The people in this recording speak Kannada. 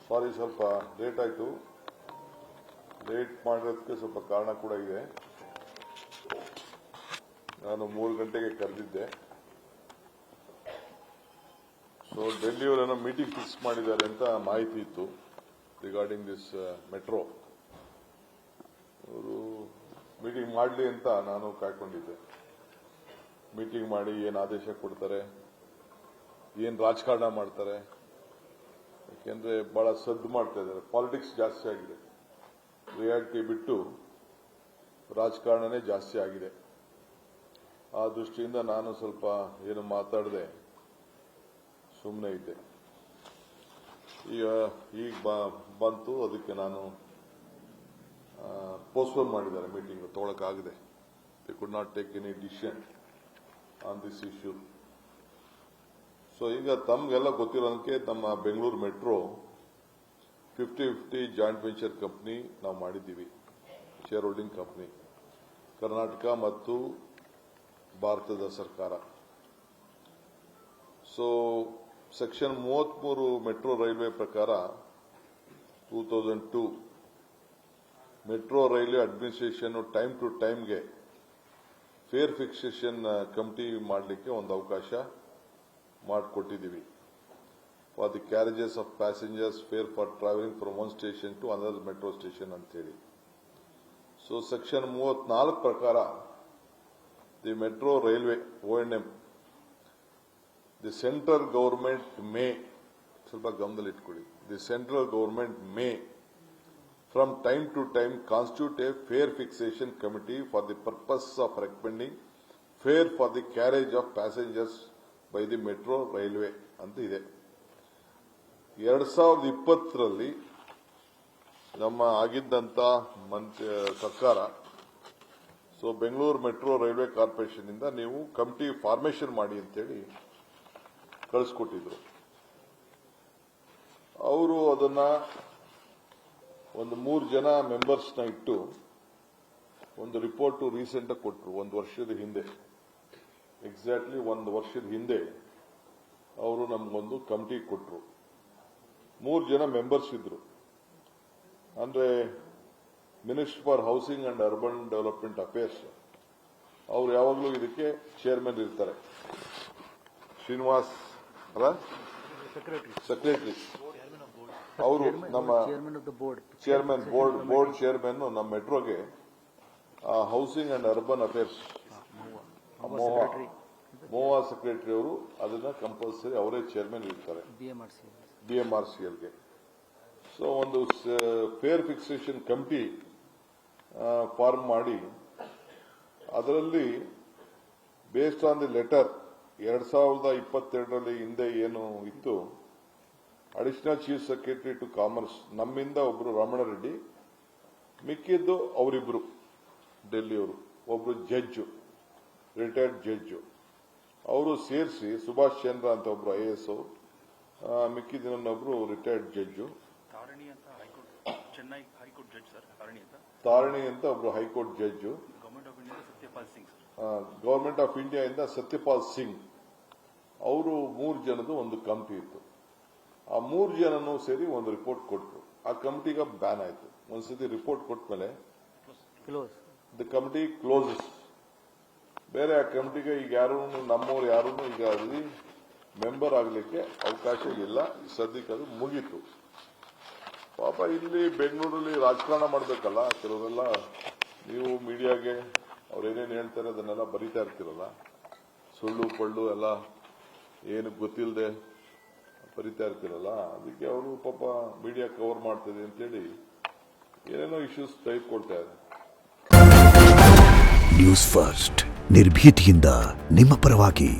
ಸಾರಿ, ಸ್ವಲ್ಪ ಲೇಟ್ ಆಯಿತು. ಲೇಟ್ ಮಾಡಿರೋದಕ್ಕೆ ಸ್ವಲ್ಪ ಕಾರಣ ಕೂಡ ಇದೆ. ನಾನು 3 ಗಂಟೆಗೆ ಕರೆದಿದ್ದೆ. ಸೊ ಡೆಲ್ಲಿಯವರೇನೋ ಮೀಟಿಂಗ್ ಫಿಕ್ಸ್ ಮಾಡಿದ್ದಾರೆ ಅಂತ ಮಾಹಿತಿ ಇತ್ತು ರಿಗಾರ್ಡಿಂಗ್ ದಿಸ್ ಮೆಟ್ರೋ. ಅವರು ಮೀಟಿಂಗ್ ಮಾಡಲಿ ಅಂತ ನಾನು ಕಾಯ್ಕೊಂಡಿದ್ದೆ. ಮೀಟಿಂಗ್ ಮಾಡಿ ಏನು ಆದೇಶ ಕೊಡ್ತಾರೆ, ಏನು ರಾಜಕಾರಣ ಮಾಡ್ತಾರೆ. ಯಾಕೆಂದ್ರೆ ಬಹಳ ಸದ್ದು ಮಾಡ್ತಾ ಇದ್ದಾರೆ. ಪಾಲಿಟಿಕ್ಸ್ ಜಾಸ್ತಿ ಆಗಿದೆ, ರಿಯಾಲಿಟಿ ಬಿಟ್ಟು ರಾಜಕಾರಣನೇ ಜಾಸ್ತಿ ಆಗಿದೆ. ಆ ದೃಷ್ಟಿಯಿಂದ ನಾನು ಸ್ವಲ್ಪ ಏನು ಮಾತಾಡದೆ ಸುಮ್ಮನೆ ಇದ್ದೆ. ಈಗ ಬಂತು, ಅದಕ್ಕೆ ನಾನು ಪೋಸ್ಟ್ಪೋನ್ ಮಾಡಿದ್ದಾರೆ ಮೀಟಿಂಗ್, ತಗೊಳಕ್ಕಾಗಿದೆ. They could not take any decision on this issue. So ಈಗ ತಮಗೆಲ್ಲ ಗೊತ್ತಿರೋದಕ್ಕೆ ನಮ್ಮ Bengaluru metro 50-50 joint venture company ನಾವು ಮಾಡಿದ್ದೀವಿ, ಶೇರ್ ಹೋಲ್ಡಿಂಗ್ ಕಂಪನಿ, ಕರ್ನಾಟಕ ಮತ್ತು ಭಾರತದ ಸರ್ಕಾರ. ಸೊ ಸೆಕ್ಷನ್ 33 ಮೆಟ್ರೋ ರೈಲ್ವೆ ಪ್ರಕಾರ 2002 metro railway administration time to ಟೈಮ್ಗೆ ಫೇರ್ ಫಿಕ್ಸೇಷನ್ ಕಮಿಟಿ ಮಾಡಲಿಕ್ಕೆ ಒಂದು ಅವಕಾಶ ಮಾಡಿಕೊಟ್ಟಿದ್ದೀವಿ. For the carriages of passengers fare for travelling from one station to another metro station ಅಂತೇಳಿ. ಸೊ ಸೆಕ್ಷನ್ 34 ಪ್ರಕಾರ the metro railway O&M, the central government may, ಸ್ವಲ್ಪ ಗಮನದಲ್ಲಿ ಇಟ್ಕೊಳ್ಳಿ, the central government may from time to time constitute a fare fixation committee for the purpose of recommending fare for the carriage of passengers by the metro railway ಅಂತ ಇದೆ. 2020ರಲ್ಲಿ ನಮ್ಮ ಆಗಿದ್ದಂತ ಸರ್ಕಾರ, so Bengaluru metro railway corporation ಇಂದ ನೀವು ಕಮಿಟಿ ಫಾರ್ಮೇಷನ್ ಮಾಡಿ ಅಂತೇಳಿ ಕಳಿಸ್ಕೊಟ್ಟಿದ್ರು. ಅವರು ಅದನ್ನ ಒಂದು 3 ಜನ ಮೆಂಬರ್ಸ್ನ ಇಟ್ಟು ಒಂದು ರಿಪೋರ್ಟ್ ರೀಸೆಂಟ್ ಆಗಿ ಕೊಟ್ಟರು. 1 ವರ್ಷದ ಹಿಂದೆ, ಎಕ್ಸಾಕ್ಟ್ಲಿ 1 ವರ್ಷದ ಹಿಂದೆ ಅವರು ನಮಗೊಂದು ಕಮಿಟಿ ಕೊಟ್ಟರು. 3 ಜನ ಮೆಂಬರ್ಸ್ ಇದ್ರು. ಅಂದ್ರೆ minister for housing and urban development affairs, ಅವರು ಯಾವಾಗಲೂ ಇದಕ್ಕೆ ಚೇರ್ಮನ್ ಇರ್ತಾರೆ. ಶ್ರೀನಿವಾಸ್ ಸೆಕ್ರೆಟರಿ, ಅವರು ನಮ್ಮ ಚೇರ್ಮನ್, ಬೋರ್ಡ್ ಚೇರ್ಮನ್ ನಮ್ಮ ಮೆಟ್ರೋಗೆ housing and urban affairs MoHUA secretary ಅವರು, ಅದನ್ನ ಕಂಪಲ್ಸರಿ ಅವರೇ ಚೇರ್ಮನ್ ಇರ್ತಾರೆ BMRCLಗೆ. ಸೊ ಒಂದು ಫೇರ್ ಫಿಕ್ಸೇಷನ್ ಕಮಿಟಿ ಫಾರ್ಮ್ ಮಾಡಿ, ಅದರಲ್ಲಿ ಬೇಸ್ಡ್ ಆನ್ ದಿ ಲೆಟರ್ 2022ರಲ್ಲಿ ಹಿಂದೆ ಏನು ಇತ್ತು, additional chief secretary to commerce ನಮ್ಮಿಂದ ಒಬ್ರು ರಮಣರೆಡ್ಡಿ, ಮಿಕ್ಕಿದ್ದು ಅವರಿಬ್ರು ಡೆಲ್ಲಿಯವರು, ಒಬ್ರು ಜಡ್ಜು, ರಿಟೈರ್ಡ್ ಜಡ್ಜು, ಅವರು ಸೇರಿಸಿ ಸುಭಾಷ್ ಚಂದ್ರ ಅಂತ ಒಬ್ರು IAS, ಮಿಕ್ಕಿದಿನೊಬ್ಬರು ರಿಟೈರ್ಡ್ ಜಡ್ಜು, ತಾರಣಿ ಅಂತ ಒಬ್ರು high court judge, government of India ಇಂದ ಸತ್ಯಪಾಲ್ ಸಿಂಗ್, ಅವರು 3 ಜನದ್ದು ಒಂದು ಕಮಿಟಿ ಇತ್ತು. ಆ 3 ಜನನು ಸೇರಿ ಒಂದು ರಿಪೋರ್ಟ್ ಕೊಟ್ಟರು. ಆ ಕಮಿಟಿಗೆ ಬ್ಯಾನ್ ಆಯ್ತು. ಒಂದ್ಸತಿ ರಿಪೋರ್ಟ್ ಕೊಟ್ಟ ಮೇಲೆ ದ ಕಮಿಟಿ ಕ್ಲೋಸಸ್. ಬೇರೆ ಆ ಕಮಿಟಿಗೆ ಈಗ ಯಾರು ನಮ್ಮವ್ರು ಯಾರು ಈಗ ಅಲ್ಲಿ ಮೆಂಬರ್ ಆಗಲಿಕ್ಕೆ ಅವಕಾಶ ಇಲ್ಲ. ಸದ್ಯಕ್ಕೆ ಅದು ಮುಗೀತು. ಪಾಪ ಇಲ್ಲಿ ಬೆಂಗಳೂರಲ್ಲಿ ರಾಜಕಾರಣ ಮಾಡಬೇಕಲ್ಲ ಕೆಲವರೆಲ್ಲ. ನೀವು ಮೀಡಿಯಾಗೆ ಅವ್ರೇನೇನು ಹೇಳ್ತಾರೆ ಅದನ್ನೆಲ್ಲ ಬರೀತಾ ಇರ್ತೀರಲ್ಲ, ಸುಳ್ಳು ಪಳ್ಳು ಎಲ್ಲ ಏನು ಗೊತ್ತಿಲ್ಲದೆ ಬರೀತಾ ಇರ್ತೀರಲ್ಲ, ಅದಕ್ಕೆ ಅವರು ಪಾಪ ಮೀಡಿಯಾ ಕವರ್ ಮಾಡ್ತದೆ ಅಂತೇಳಿ ಏನೇನೋ ಇಶ್ಯೂಸ್ ತೆಗೆದುಕೊಳ್ತಾ ಇದ್ದಾರೆ. ನ್ಯೂಸ್ ಫಸ್ಟ್, ನಿರ್ಭೀತಿಯಿಂದ ನಿಮ್ಮ ಪರವಾಗಿ.